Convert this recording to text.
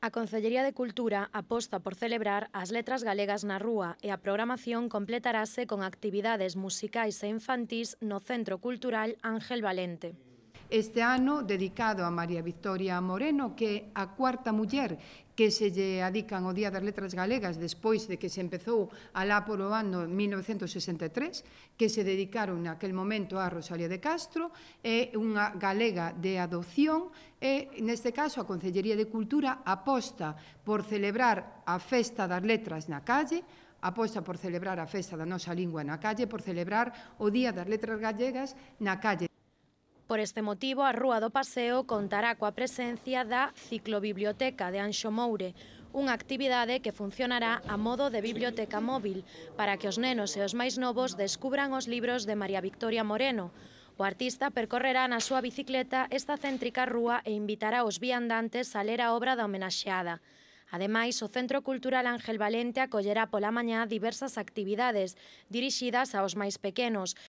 A Concellería de Cultura aposta por celebrar as letras galegas na rúa e a programación completarase con actividades musicais e infantís no Centro Cultural Ángel Valente. Este ano dedicado a María Victoria Moreno, que é a cuarta muller que se lle adican ao Día das Letras Galegas despois de que se empezou alá por o ano 1963, que se dedicaron naquel momento a Rosalía de Castro, é unha galega de adopción e, neste caso, a Concellería de Cultura aposta por celebrar a Festa das Letras na calle, aposta por celebrar a Festa da nosa lingua na calle, por celebrar o Día das Letras Galegas na calle. Por este motivo, a Rúa do Paseo contará coa presencia da Ciclobiblioteca de Anxo Moure, unha actividade que funcionará a modo de biblioteca móvil para que os nenos e os máis novos descubran os libros de María Victoria Moreno. O artista percorrerá na súa bicicleta esta céntrica rúa e invitará os viandantes a ler a obra da homenaxeada. Ademais, o Centro Cultural Ángel Valente acollerá pola mañá diversas actividades dirixidas aos máis pequenos,